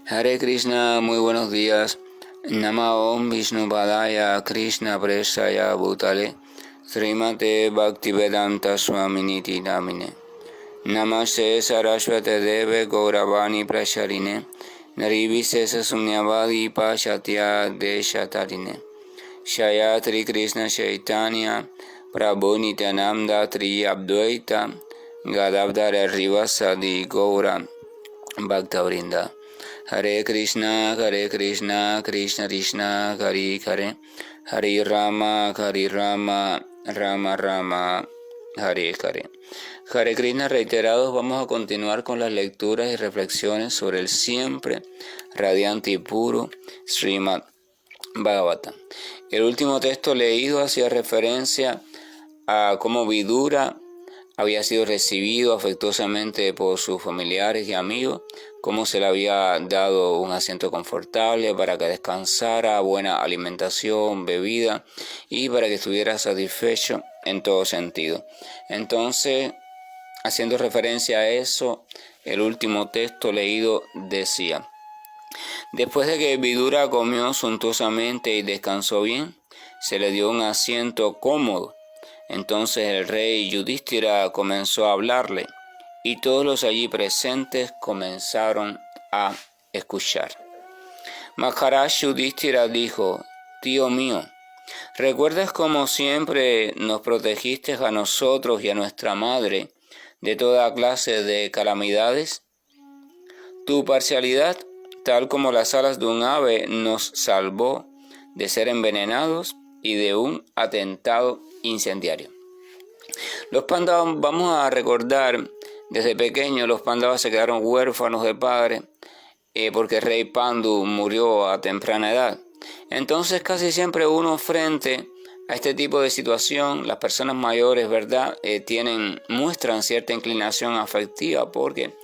Hare Krishna, muy buenos días. Nama Om Vishnu Padaya Krishna Prestaya Bhutale Srimate Bhaktivedanta Swaminiti Namine Namaste Saraswate Deve Gauravani Prasharine Narivise Sunyavadi Pashatya Deshatarine Shayatri Krishna Chaitanya Prabhu Nityananda Tri Abdvaita Gadavdara Rivasadi Gaura Bhaktavrinda. Hare Krishna, Krishna Krishna, Hare Hare, Hare Rama, Rama Rama, Hare Hare. Hare Krishna reiterados, vamos a continuar con las lecturas y reflexiones sobre el siempre radiante y puro Srimad Bhagavatam. El último texto leído hacía referencia a cómo Vidura había sido recibido afectuosamente por sus familiares y amigos, cómo se le había dado un asiento confortable para que descansara, buena alimentación, bebida y para que estuviera satisfecho en todo sentido. Entonces, haciendo referencia a eso, el último texto leído decía: después de que Vidura comió suntuosamente y descansó bien, se le dio un asiento cómodo. Entonces el rey Yudhishthira comenzó a hablarle y todos los allí presentes comenzaron a escuchar. Maharaj Yudhishthira dijo: tío mío, ¿recuerdas cómo siempre nos protegiste a nosotros y a nuestra madre de toda clase de calamidades? Tu parcialidad, tal como las alas de un ave, nos salvó de ser envenenados y de un atentado incendiario. Los Pándavas, vamos a recordar, desde pequeños los Pándavas se quedaron huérfanos de padre porque el rey Pandu murió a temprana edad. Entonces casi siempre uno frente a este tipo de situación, las personas mayores, ¿verdad?, muestran cierta inclinación afectiva porque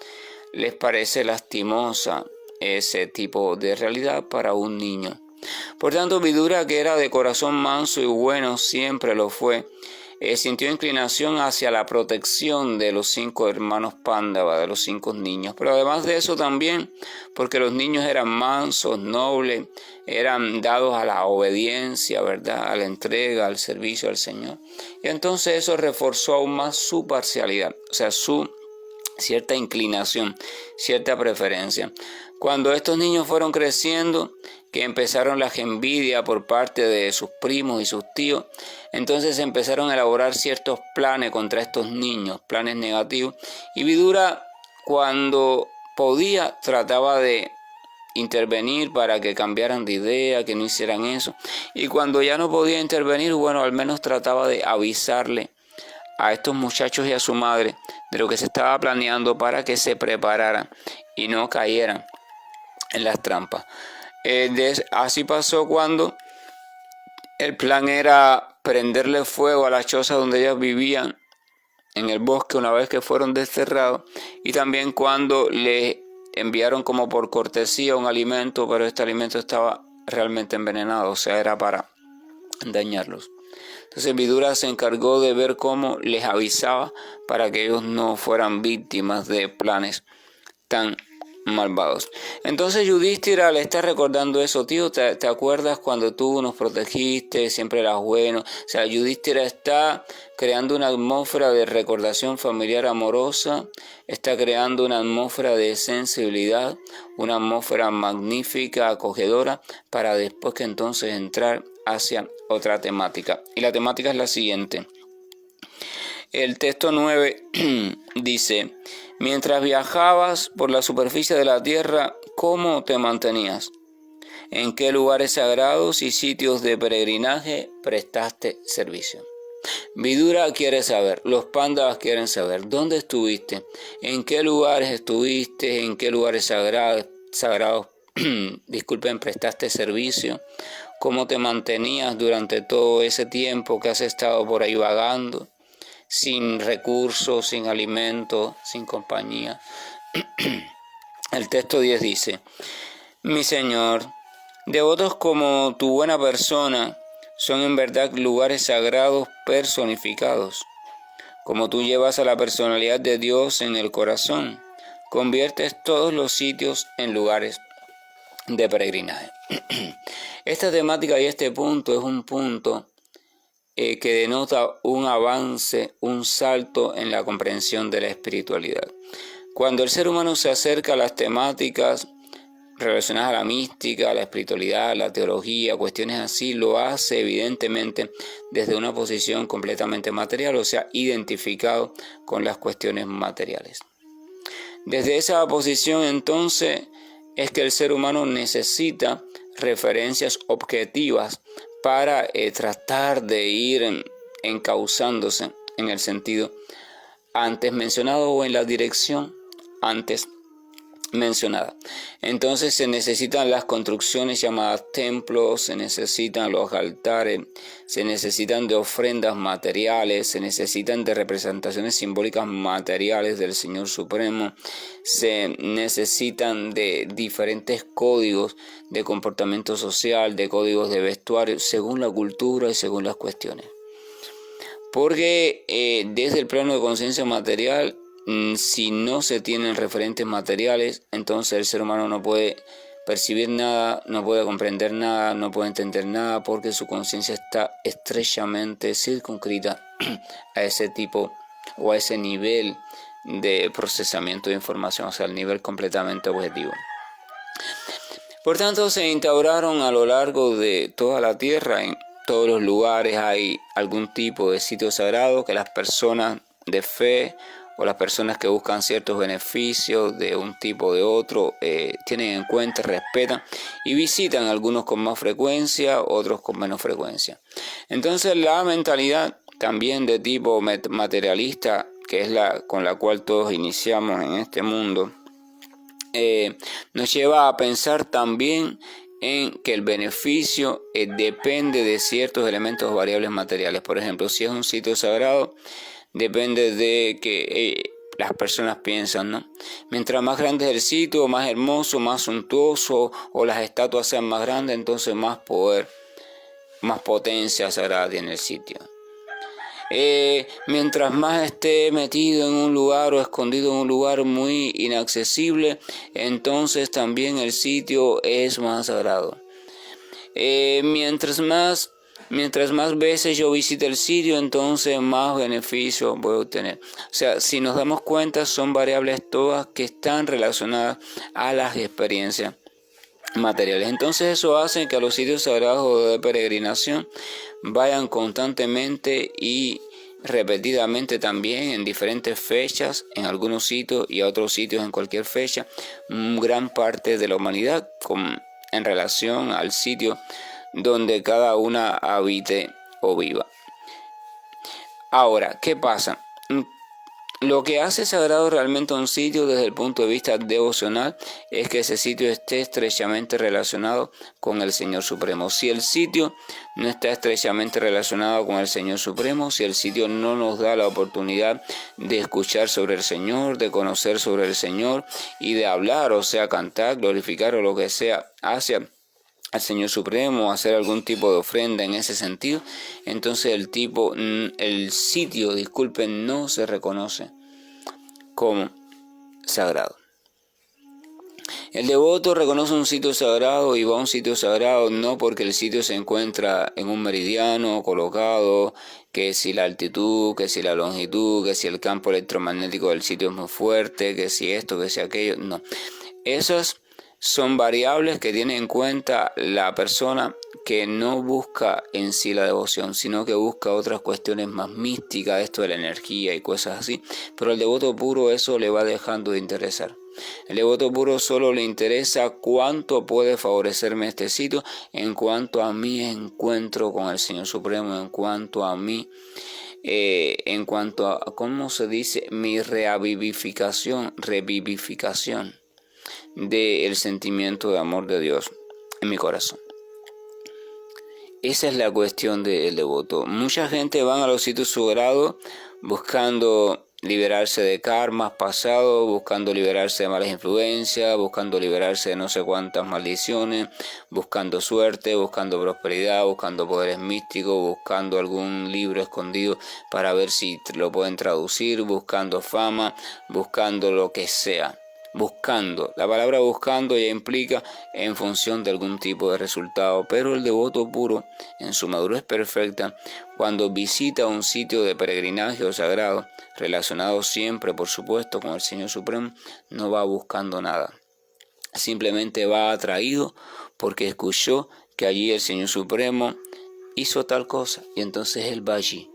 les parece lastimosa ese tipo de realidad para un niño. Por tanto, Vidura, que era de corazón manso y bueno, siempre lo fue, sintió inclinación hacia la protección de los 5 hermanos Pándava, de los 5 niños. Pero además de eso también, porque los niños eran mansos, nobles, eran dados a la obediencia, ¿verdad?, a la entrega, al servicio al Señor. Y entonces eso reforzó aún más su parcialidad, o sea, su cierta inclinación, cierta preferencia. Cuando estos niños fueron creciendo, que empezaron las envidias por parte de sus primos y sus tíos, entonces empezaron a elaborar ciertos planes contra estos niños, planes negativos, y Vidura, cuando podía, trataba de intervenir para que cambiaran de idea, que no hicieran eso, y cuando ya no podía intervenir, bueno, al menos trataba de avisarle a estos muchachos y a su madre de lo que se estaba planeando para que se prepararan y no cayeran en las trampas. Así pasó cuando el plan era prenderle fuego a la choza donde ellos vivían en el bosque una vez que fueron desterrados, y también cuando le enviaron como por cortesía un alimento, pero este alimento estaba realmente envenenado, o sea, era para dañarlos. Entonces Vidura se encargó de ver cómo les avisaba para que ellos no fueran víctimas de planes tan malvados. Entonces Yudhishthira le está recordando eso: tío, ¿te acuerdas cuando tú nos protegiste? Siempre eras bueno. O sea, Yudhishthira está creando una atmósfera de recordación familiar amorosa, está creando una atmósfera de sensibilidad, una atmósfera magnífica, acogedora, para después que entonces entrar hacia otra temática. Y la temática es la siguiente. El texto 9 dice: mientras viajabas por la superficie de la tierra, ¿cómo te mantenías? ¿En qué lugares sagrados y sitios de peregrinaje prestaste servicio? Vidura quiere saber, los Pándavas quieren saber, ¿dónde estuviste? ¿En qué lugares estuviste? ¿En qué lugares sagrados prestaste servicio? ¿Cómo te mantenías durante todo ese tiempo que has estado por ahí vagando? Sin recursos, sin alimento, sin compañía. El texto 10 dice: mi Señor, devotos como tu buena persona son en verdad lugares sagrados personificados. Como tú llevas a la personalidad de Dios en el corazón, conviertes todos los sitios en lugares de peregrinaje. Esta temática y este punto es un punto que denota un avance, un salto en la comprensión de la espiritualidad. Cuando el ser humano se acerca a las temáticas relacionadas a la mística, a la espiritualidad, a la teología, cuestiones así, lo hace evidentemente desde una posición completamente material, o sea, identificado con las cuestiones materiales. Desde esa posición, entonces, es que el ser humano necesita referencias objetivas para tratar de ir encauzándose en el sentido antes mencionado o en la dirección antes mencionada. Entonces se necesitan las construcciones llamadas templos, se necesitan los altares, se necesitan de ofrendas materiales, se necesitan de representaciones simbólicas materiales del Señor Supremo, se necesitan de diferentes códigos de comportamiento social, de códigos de vestuario, según la cultura y según las cuestiones. Porque desde el plano de conciencia material, si no se tienen referentes materiales, entonces el ser humano no puede percibir nada, no puede comprender nada, no puede entender nada, porque su conciencia está estrechamente circunscrita a ese tipo o a ese nivel de procesamiento de información, o sea, el nivel completamente objetivo. Por tanto, se instauraron a lo largo de toda la tierra, en todos los lugares hay algún tipo de sitio sagrado que las personas de fe o las personas que buscan ciertos beneficios de un tipo o de otro tienen en cuenta, respetan y visitan, algunos con más frecuencia, otros con menos frecuencia. Entonces la mentalidad también de tipo materialista, que es la con la cual todos iniciamos en este mundo, nos lleva a pensar también en que el beneficio depende de ciertos elementos variables materiales. Por ejemplo, si es un sitio sagrado, depende de que las personas piensan, ¿no? Mientras más grande es el sitio, más hermoso, más suntuoso, o las estatuas sean más grandes, entonces más poder, más potencia sagrada tiene el sitio. Mientras más esté metido en un lugar o escondido en un lugar muy inaccesible, entonces también el sitio es más sagrado. Mientras más veces yo visite el sitio, entonces más beneficio voy a obtener. O sea, si nos damos cuenta, son variables todas que están relacionadas a las experiencias materiales. Entonces eso hace que a los sitios sagrados de peregrinación vayan constantemente y repetidamente también en diferentes fechas, en algunos sitios y a otros sitios en cualquier fecha, gran parte de la humanidad en relación al sitio donde cada una habite o viva. Ahora, ¿qué pasa? Lo que hace sagrado realmente un sitio desde el punto de vista devocional es que ese sitio esté estrechamente relacionado con el Señor Supremo. Si el sitio no está estrechamente relacionado con el Señor Supremo, si el sitio no nos da la oportunidad de escuchar sobre el Señor, de conocer sobre el Señor y de hablar, o sea, cantar, glorificar o lo que sea hacia al Señor Supremo, hacer algún tipo de ofrenda en ese sentido, entonces el sitio, no se reconoce como sagrado. El devoto reconoce un sitio sagrado y va a un sitio sagrado no porque el sitio se encuentra en un meridiano colocado, que si la altitud, que si la longitud, que si el campo electromagnético del sitio es muy fuerte, que si esto, que si aquello, no. Esas son variables que tiene en cuenta la persona que no busca en sí la devoción, sino que busca otras cuestiones más místicas, esto de la energía y cosas así. Pero al devoto puro eso le va dejando de interesar. El devoto puro solo le interesa cuánto puede favorecerme este sitio en cuanto a mi encuentro con el Señor Supremo, en cuanto a mí, en cuanto a, ¿cómo se dice? Mi revivificación del sentimiento de amor de Dios en mi corazón. Esa es la cuestión del devoto. Mucha gente va a los sitios sagrados buscando liberarse de karmas pasados, buscando liberarse de malas influencias, buscando liberarse de no sé cuántas maldiciones, buscando suerte, buscando prosperidad, buscando poderes místicos, buscando algún libro escondido para ver si lo pueden traducir, buscando fama, buscando lo que sea. buscando. La palabra buscando ya implica en función de algún tipo de resultado, pero el devoto puro, en su madurez perfecta, cuando visita un sitio de peregrinaje o sagrado, relacionado siempre, por supuesto, con el Señor Supremo, no va buscando nada. Simplemente va atraído porque escuchó que allí el Señor Supremo hizo tal cosa y entonces él va allí.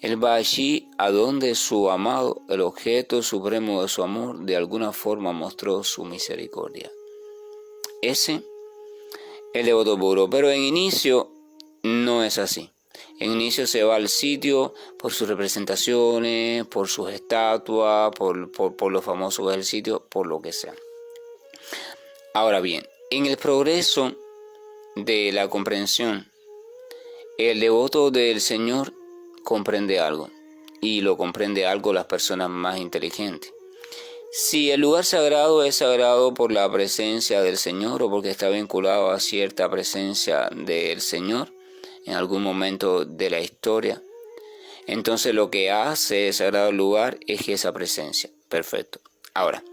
Él va allí a donde su amado, el objeto supremo de su amor, de alguna forma mostró su misericordia. Ese el devoto puro, pero en inicio no es así. En inicio se va al sitio por sus representaciones, por sus estatuas, por lo famoso del sitio, por lo que sea. Ahora bien, en el progreso de la comprensión, el devoto del Señor comprende algo, y lo comprende algo las personas más inteligentes. Si el lugar sagrado es sagrado por la presencia del Señor o porque está vinculado a cierta presencia del Señor en algún momento de la historia, entonces lo que hace sagrado el lugar es esa presencia. Perfecto. Ahora,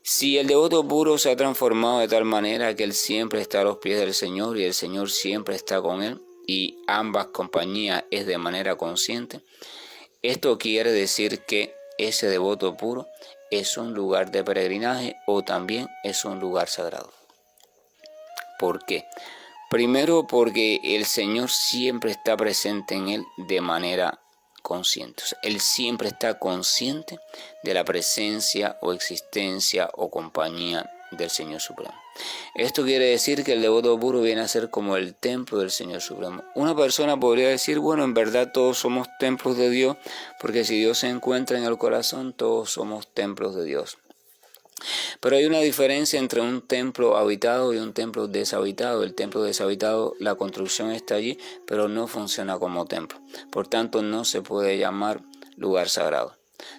si el devoto puro se ha transformado de tal manera que él siempre está a los pies del Señor y el Señor siempre está con él, y ambas compañías es de manera consciente, esto quiere decir que ese devoto puro es un lugar de peregrinaje o también es un lugar sagrado. ¿Por qué? Primero porque el Señor siempre está presente en él de manera consciente. O sea, él siempre está consciente de la presencia o existencia o compañía del Señor Supremo. Esto quiere decir que el devoto puro viene a ser como el templo del Señor Supremo. Una persona podría decir, bueno, en verdad todos somos templos de Dios, porque si Dios se encuentra en el corazón, todos somos templos de Dios. Pero hay una diferencia entre un templo habitado y un templo deshabitado. El templo deshabitado, la construcción está allí, pero no funciona como templo. Por tanto, no se puede llamar lugar sagrado.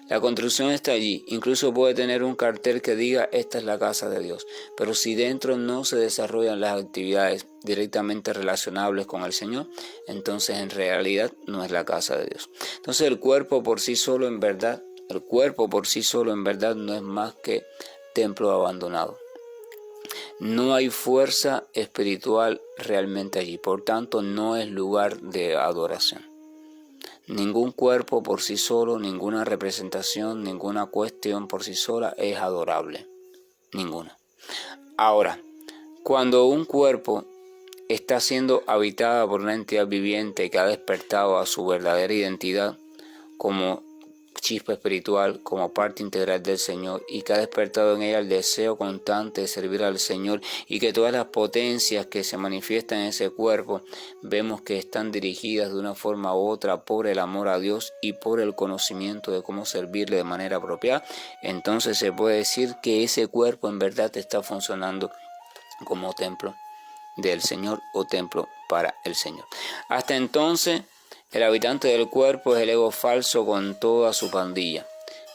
La construcción está allí, incluso puede tener un cartel que diga esta es la casa de Dios, pero si dentro no se desarrollan las actividades directamente relacionables con el Señor, entonces en realidad no es la casa de Dios. Entonces el cuerpo por sí solo en verdad no es más que templo abandonado. No hay fuerza espiritual realmente allí, por tanto no es lugar de adoración. Ningún cuerpo por sí solo, ninguna representación, ninguna cuestión por sí sola es adorable. Ninguna. Ahora, cuando un cuerpo está siendo habitada por una entidad viviente que ha despertado a su verdadera identidad como chispa espiritual, como parte integral del Señor, y que ha despertado en ella el deseo constante de servir al Señor, y que todas las potencias que se manifiestan en ese cuerpo vemos que están dirigidas de una forma u otra por el amor a Dios y por el conocimiento de cómo servirle de manera apropiada, entonces se puede decir que ese cuerpo en verdad está funcionando como templo del Señor o templo para el Señor. Hasta entonces, el habitante del cuerpo es el ego falso con toda su pandilla,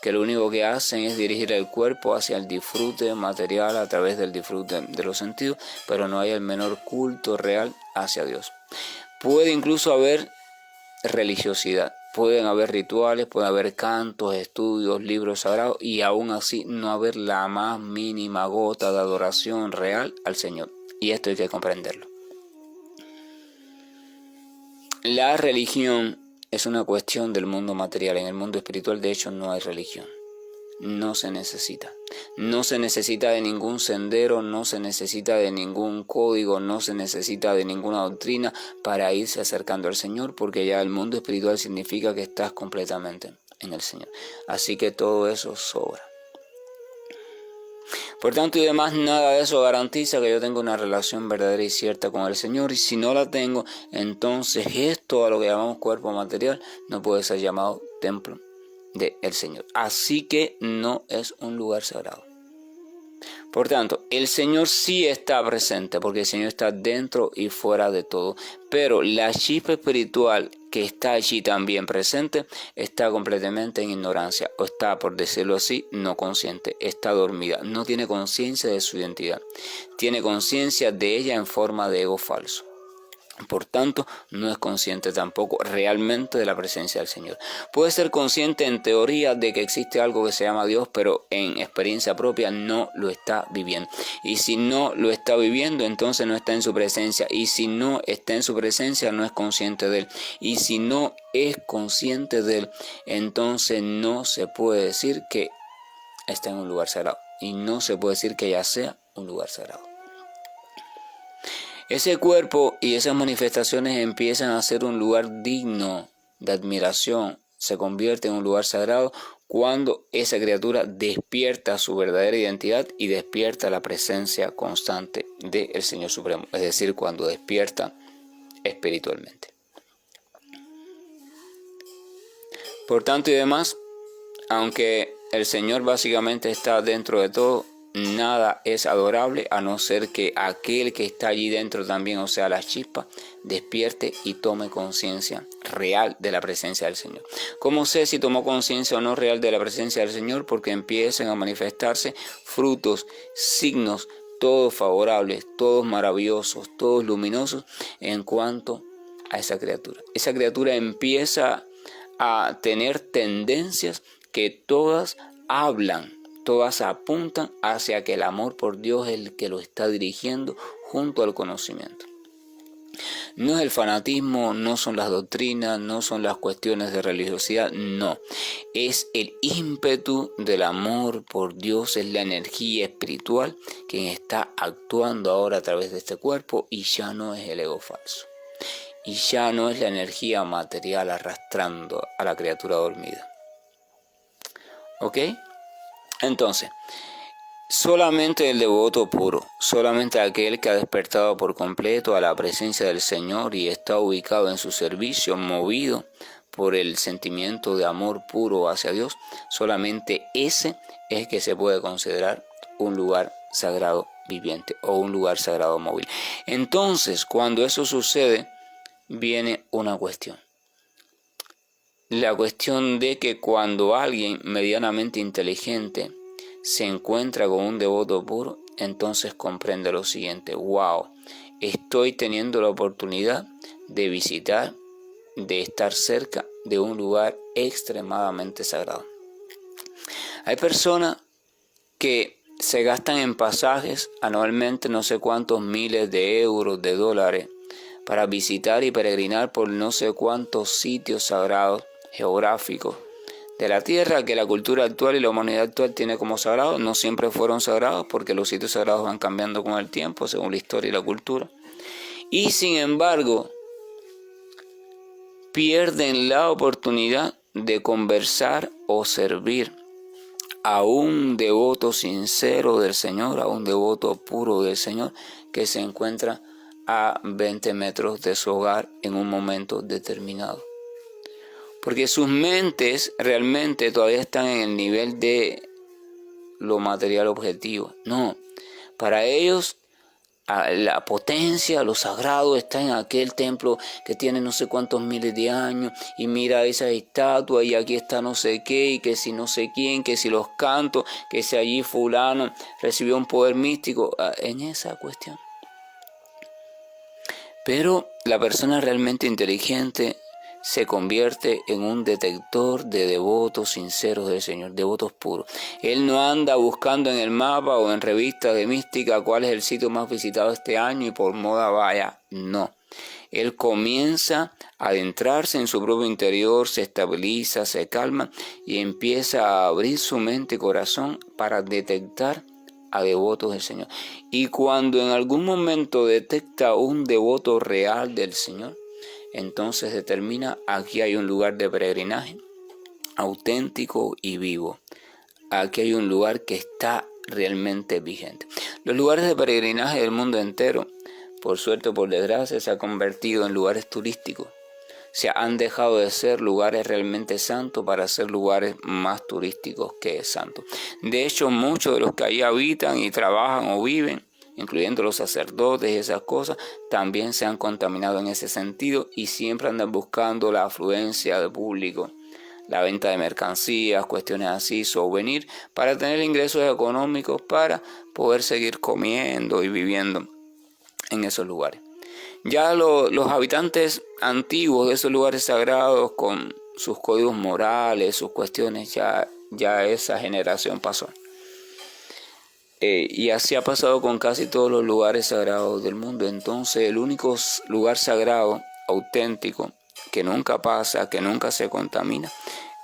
que lo único que hacen es dirigir el cuerpo hacia el disfrute material a través del disfrute de los sentidos, pero no hay el menor culto real hacia Dios. Puede incluso haber religiosidad, pueden haber rituales, pueden haber cantos, estudios, libros sagrados, y aún así no haber la más mínima gota de adoración real al Señor. Y esto hay que comprenderlo. La religión es una cuestión del mundo material. En el mundo espiritual, de hecho, no hay religión. No se necesita. No se necesita de ningún sendero, no se necesita de ningún código, no se necesita de ninguna doctrina para irse acercando al Señor, porque ya el mundo espiritual significa que estás completamente en el Señor. Así que todo eso sobra. Por tanto y demás, nada de eso garantiza que yo tenga una relación verdadera y cierta con el Señor, y si no la tengo, entonces esto a lo que llamamos cuerpo material no puede ser llamado templo del Señor. Así que no es un lugar sagrado. Por tanto, el Señor sí está presente, porque el Señor está dentro y fuera de todo, pero la chispa espiritual que está allí también presente está completamente en ignorancia, o está, por decirlo así, no consciente, está dormida, no tiene conciencia de su identidad, tiene conciencia de ella en forma de ego falso. Por tanto, no es consciente tampoco realmente de la presencia del Señor. Puede ser consciente en teoría de que existe algo que se llama Dios, pero en experiencia propia no lo está viviendo. Y si no lo está viviendo, entonces no está en su presencia. Y si no está en su presencia, no es consciente de Él. Y si no es consciente de Él, entonces no se puede decir que está en un lugar sagrado. Y no se puede decir que ya sea un lugar sagrado. Ese cuerpo y esas manifestaciones empiezan a ser un lugar digno de admiración, se convierte en un lugar sagrado cuando esa criatura despierta su verdadera identidad y despierta la presencia constante del Señor Supremo, es decir, cuando despierta espiritualmente. Por tanto y demás, aunque el Señor básicamente está dentro de todo, nada es adorable a no ser que aquel que está allí dentro también, o sea, la chispa, despierte y tome conciencia real de la presencia del Señor. ¿Cómo sé si tomó conciencia o no real de la presencia del Señor? Porque empiezan a manifestarse frutos, signos, todos favorables, todos maravillosos, todos luminosos en cuanto a esa criatura. Esa criatura empieza a tener tendencias que todas hablan, todas apuntan hacia que el amor por Dios es el que lo está dirigiendo junto al conocimiento. No es el fanatismo, no son las doctrinas, no son las cuestiones de religiosidad, no. Es el ímpetu del amor por Dios, es la energía espiritual quien está actuando ahora a través de este cuerpo y ya no es el ego falso. Y ya no es la energía material arrastrando a la criatura dormida. ¿Ok? Entonces, solamente el devoto puro, solamente aquel que ha despertado por completo a la presencia del Señor y está ubicado en su servicio, movido por el sentimiento de amor puro hacia Dios, solamente ese es que se puede considerar un lugar sagrado viviente o un lugar sagrado móvil. Entonces, cuando eso sucede, viene una cuestión. La cuestión de que cuando alguien medianamente inteligente se encuentra con un devoto puro, entonces comprende lo siguiente: wow, estoy teniendo la oportunidad de visitar, de estar cerca de un lugar extremadamente sagrado. Hay personas que se gastan en pasajes anualmente no sé cuántos miles de euros, de dólares, para visitar y peregrinar por no sé cuántos sitios sagrados geográficos de la tierra que la cultura actual y la humanidad actual tiene como sagrados. No siempre fueron sagrados porque los sitios sagrados van cambiando con el tiempo según la historia y la cultura. Y sin embargo, pierden la oportunidad de conversar o servir a un devoto sincero del Señor, a un devoto puro del Señor que se encuentra a 20 metros de su hogar en un momento determinado. Porque sus mentes realmente todavía están en el nivel de lo material objetivo. No, para ellos la potencia, lo sagrado está en aquel templo que tiene no sé cuántos miles de años y mira esa estatua y aquí está no sé qué y que si no sé quién, que si los cantos, que si allí fulano recibió un poder místico, en esa cuestión. Pero la persona realmente inteligente se convierte en un detector de devotos sinceros del Señor, devotos puros. Él no anda buscando en el mapa o en revistas de mística cuál es el sitio más visitado este año y por moda vaya. No. Él comienza a adentrarse en su propio interior, se estabiliza, se calma y empieza a abrir su mente y corazón para detectar a devotos del Señor. Y cuando en algún momento detecta un devoto real del Señor, entonces determina: aquí hay un lugar de peregrinaje auténtico y vivo. Aquí hay un lugar que está realmente vigente. Los lugares de peregrinaje del mundo entero, por suerte o por desgracia, se han convertido en lugares turísticos. Se han dejado de ser lugares realmente santos para ser lugares más turísticos que santos. De hecho, muchos de los que allí habitan y trabajan o viven, incluyendo los sacerdotes y esas cosas, también se han contaminado en ese sentido y siempre andan buscando la afluencia de público, la venta de mercancías, cuestiones así, souvenir, para tener ingresos económicos para poder seguir comiendo y viviendo en esos lugares. Ya los habitantes antiguos de esos lugares sagrados, con sus códigos morales, sus cuestiones, ya esa generación pasó. Y así ha pasado con casi todos los lugares sagrados del mundo. Entonces el único lugar sagrado, auténtico, que nunca pasa, que nunca se contamina,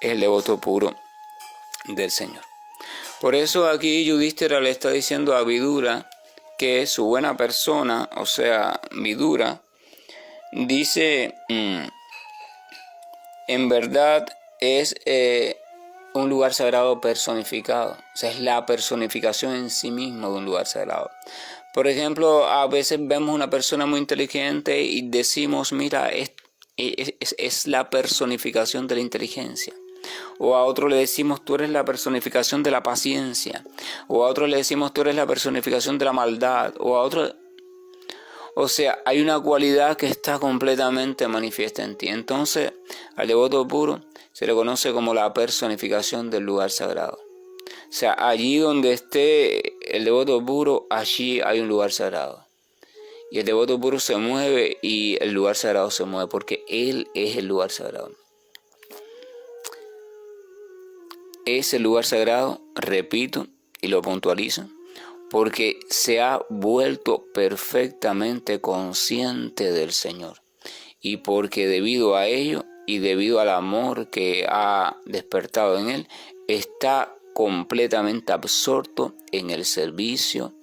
es el devoto puro del Señor. Por eso aquí Yudhishthira le está diciendo a Vidura que su buena persona, o sea, Vidura, dice, en verdad es un lugar sagrado personificado. O sea, es la personificación en sí mismo de un lugar sagrado. Por ejemplo, a veces vemos una persona muy inteligente y decimos, mira, es la personificación de la inteligencia. O a otro le decimos, tú eres la personificación de la paciencia. O a otro le decimos, tú eres la personificación de la maldad. O a otro... O sea, hay una cualidad que está completamente manifiesta en ti. Entonces, al devoto puro se le conoce como la personificación del lugar sagrado. O sea, allí donde esté el devoto puro, allí hay un lugar sagrado. Y el devoto puro se mueve y el lugar sagrado se mueve porque él es el lugar sagrado. Es el lugar sagrado, repito y lo puntualizo, porque se ha vuelto perfectamente consciente del Señor. Y porque debido a ello y debido al amor que ha despertado en él, está completamente absorto en el servicio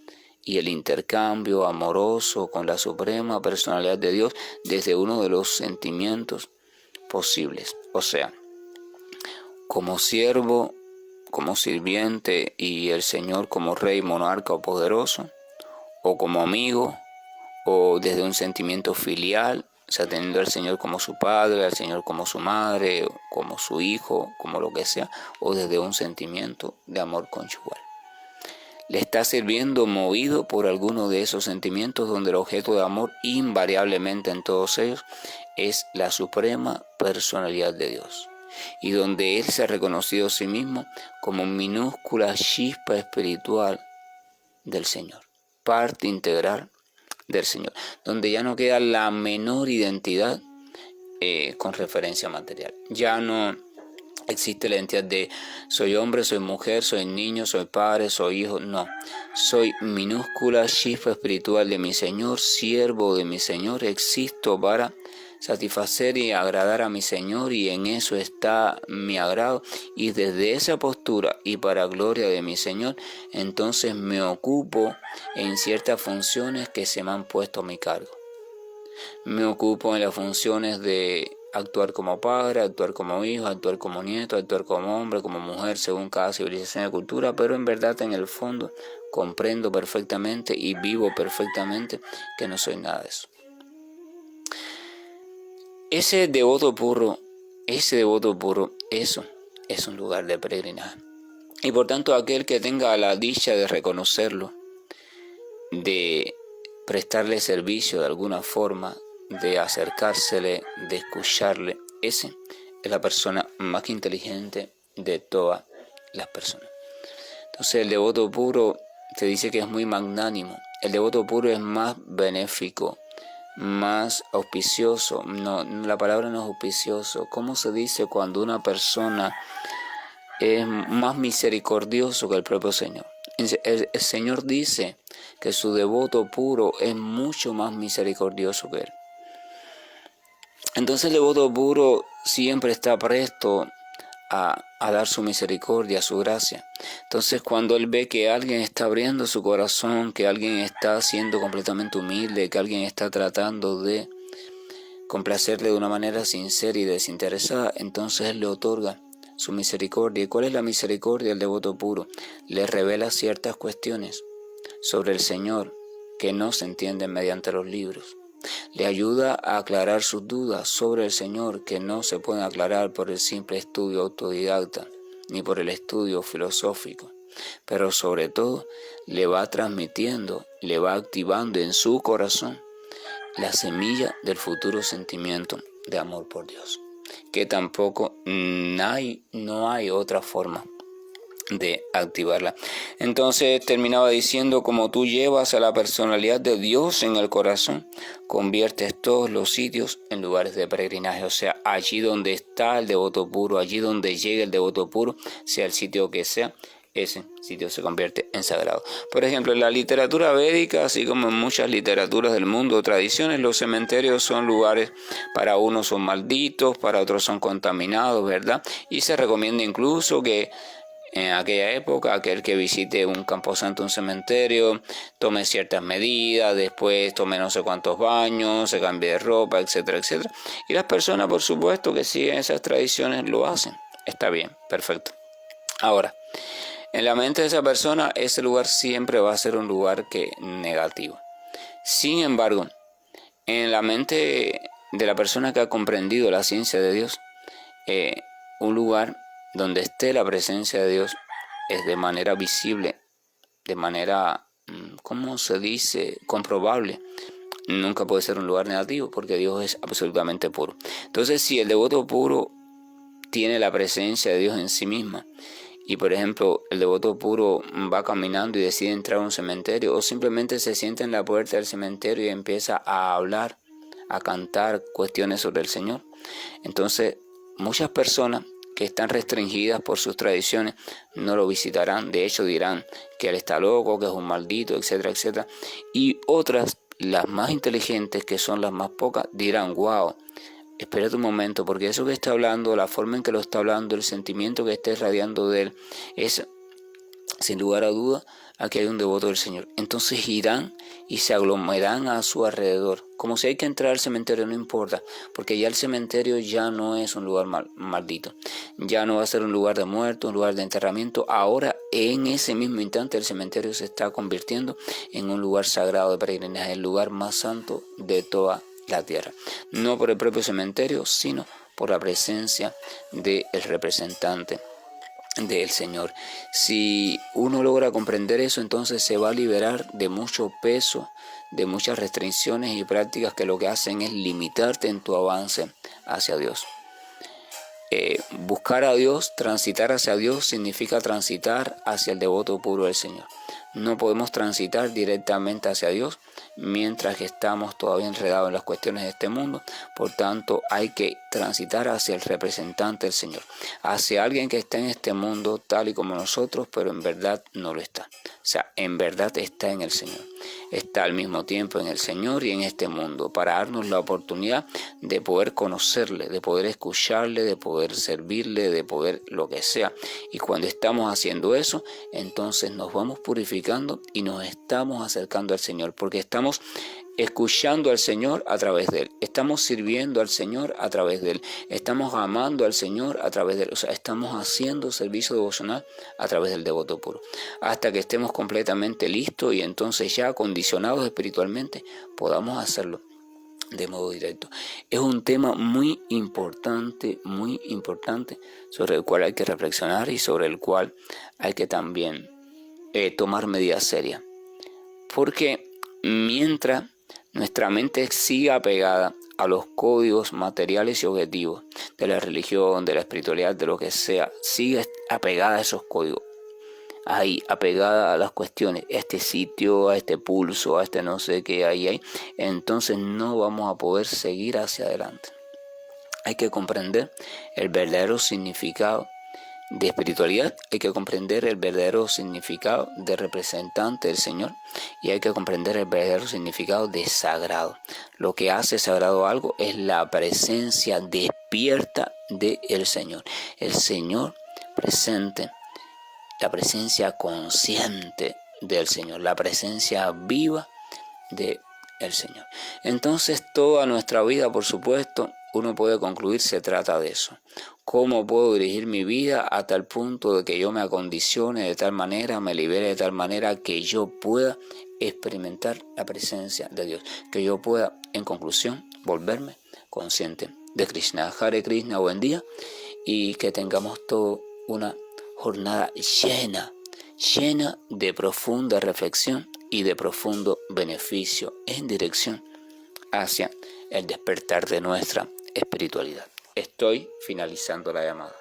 y el intercambio amoroso con la suprema personalidad de Dios desde uno de los sentimientos posibles. O sea, como siervo, como sirviente y el Señor como rey, monarca o poderoso, o como amigo, o desde un sentimiento filial, o sea, teniendo al Señor como su padre, al Señor como su madre, como su hijo, como lo que sea, o desde un sentimiento de amor conyugal. Le está sirviendo movido por alguno de esos sentimientos donde el objeto de amor invariablemente en todos ellos es la suprema personalidad de Dios. Y donde él se ha reconocido a sí mismo como minúscula chispa espiritual del Señor, parte integral del Señor, donde ya no queda la menor identidad con referencia material. Ya no existe la identidad de soy hombre, soy mujer, soy niño, soy padre, soy hijo. No, soy minúscula chispa espiritual de mi Señor, siervo de mi Señor, existo para satisfacer y agradar a mi Señor, y en eso está mi agrado, y desde esa postura y para gloria de mi Señor, entonces me ocupo en ciertas funciones que se me han puesto a mi cargo. Me ocupo en las funciones de actuar como padre, actuar como hijo, actuar como nieto, actuar como hombre, como mujer, según cada civilización y cultura, pero en verdad en el fondo comprendo perfectamente y vivo perfectamente que no soy nada de eso. Ese devoto puro, eso es un lugar de peregrinaje. Y por tanto aquel que tenga la dicha de reconocerlo, de prestarle servicio de alguna forma, de acercársele, de escucharle, ese es la persona más inteligente de todas las personas. Entonces el devoto puro te dice que es muy magnánimo. El devoto puro es más benéfico, más auspicioso. No, la palabra no es auspicioso. ¿Cómo se dice cuando una persona es más misericordioso que el propio Señor? El Señor dice que su devoto puro es mucho más misericordioso que él. Entonces el devoto puro siempre está presto a dar su misericordia, su gracia. Entonces cuando él ve que alguien está abriendo su corazón, que alguien está siendo completamente humilde, que alguien está tratando de complacerle de una manera sincera y desinteresada, entonces él le otorga su misericordia. ¿Y cuál es la misericordia del devoto puro? Le revela ciertas cuestiones sobre el Señor que no se entienden mediante los libros. Le ayuda a aclarar sus dudas sobre el Señor que no se pueden aclarar por el simple estudio autodidacta ni por el estudio filosófico. Pero sobre todo le va transmitiendo, le va activando en su corazón la semilla del futuro sentimiento de amor por Dios, que tampoco no hay otra forma de activarla. Entonces terminaba diciendo: como tú llevas a la personalidad de Dios en el corazón, conviertes todos los sitios en lugares de peregrinaje. O sea, allí donde está el devoto puro, allí donde llegue el devoto puro, sea el sitio que sea, ese sitio se convierte en sagrado. Por ejemplo, en la literatura védica, así como en muchas literaturas del mundo o tradiciones, los cementerios son lugares, para unos son malditos, para otros son contaminados, ¿verdad? Y se recomienda incluso que en aquella época, aquel que visite un camposanto, un cementerio, tome ciertas medidas, después tome no sé cuántos baños, se cambie de ropa, etcétera, etcétera. Y las personas, por supuesto, que siguen esas tradiciones lo hacen. Está bien, perfecto. Ahora, en la mente de esa persona, ese lugar siempre va a ser un lugar negativo. Sin embargo, en la mente de la persona que ha comprendido la ciencia de Dios, un lugar donde esté la presencia de Dios es de manera visible, de manera, ¿cómo se dice?, comprobable. Nunca puede ser un lugar negativo porque Dios es absolutamente puro. Entonces, si el devoto puro tiene la presencia de Dios en sí misma, y por ejemplo el devoto puro va caminando y decide entrar a un cementerio, o simplemente se sienta en la puerta del cementerio y empieza a hablar, a cantar cuestiones sobre el Señor, entonces muchas personas que están restringidas por sus tradiciones no lo visitarán. De hecho dirán que él está loco, que es un maldito, etcétera, etcétera. Y otras, las más inteligentes, que son las más pocas, dirán: wow, espérate un momento, porque eso que está hablando, la forma en que lo está hablando, el sentimiento que está irradiando de él, es, sin lugar a duda, aquí hay un devoto del Señor. Entonces irán y se aglomerarán a su alrededor. Como si hay que entrar al cementerio, no importa, porque ya el cementerio ya no es un lugar maldito. Ya no va a ser un lugar de muerto, un lugar de enterramiento. Ahora, en ese mismo instante, el cementerio se está convirtiendo en un lugar sagrado de peregrinaje, el lugar más santo de toda la tierra. No por el propio cementerio, sino por la presencia del representante del Señor. Si uno logra comprender eso, entonces se va a liberar de mucho peso, de muchas restricciones y prácticas que lo que hacen es limitarte en tu avance hacia Dios. Buscar a Dios, transitar hacia Dios, significa transitar hacia el devoto puro del Señor. No podemos transitar directamente hacia Dios mientras que estamos todavía enredados en las cuestiones de este mundo. Por tanto, hay que transitar hacia el representante del Señor, hacia alguien que está en este mundo tal y como nosotros, pero en verdad no lo está. O sea, en verdad está en el Señor. Está al mismo tiempo en el Señor y en este mundo, para darnos la oportunidad de poder conocerle, de poder escucharle, de poder servirle, de poder lo que sea. Y cuando estamos haciendo eso, entonces nos vamos purificando y nos estamos acercando al Señor, porque estamos escuchando al Señor a través de Él, estamos sirviendo al Señor a través de Él, estamos amando al Señor a través de Él, o sea, estamos haciendo servicio devocional a través del devoto puro, hasta que estemos completamente listos y entonces ya condicionados espiritualmente podamos hacerlo de modo directo. Es un tema muy importante, sobre el cual hay que reflexionar y sobre el cual hay que también tomar medidas serias, porque mientras nuestra mente siga apegada a los códigos materiales y objetivos de la religión, de la espiritualidad, de lo que sea, sigue apegada a esos códigos, ahí apegada a las cuestiones, a este sitio, a este pulso, a este no sé qué hay, entonces no vamos a poder seguir hacia adelante. Hay que comprender el verdadero significado de espiritualidad, hay que comprender el verdadero significado de representante del Señor y hay que comprender el verdadero significado de sagrado. Lo que hace sagrado algo es la presencia despierta del Señor. El Señor presente, la presencia consciente del Señor, la presencia viva del Señor. Entonces toda nuestra vida, por supuesto, uno puede concluir, se trata de eso. ¿Cómo puedo dirigir mi vida a tal punto de que yo me acondicione de tal manera, me libere de tal manera que yo pueda experimentar la presencia de Dios? Que yo pueda, en conclusión, volverme consciente de Krishna. Hare Krishna, buen día, y que tengamos toda una jornada llena de profunda reflexión y de profundo beneficio en dirección hacia el despertar de nuestra espiritualidad. Estoy finalizando la llamada.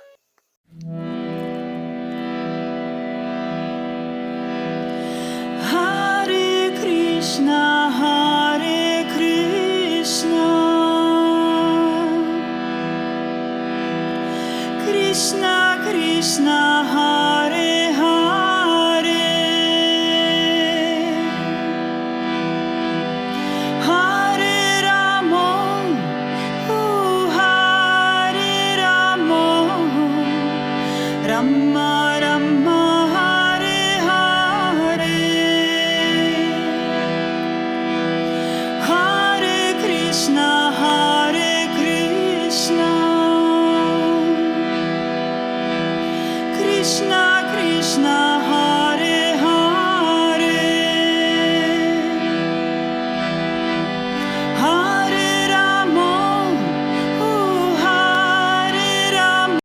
Rama Rama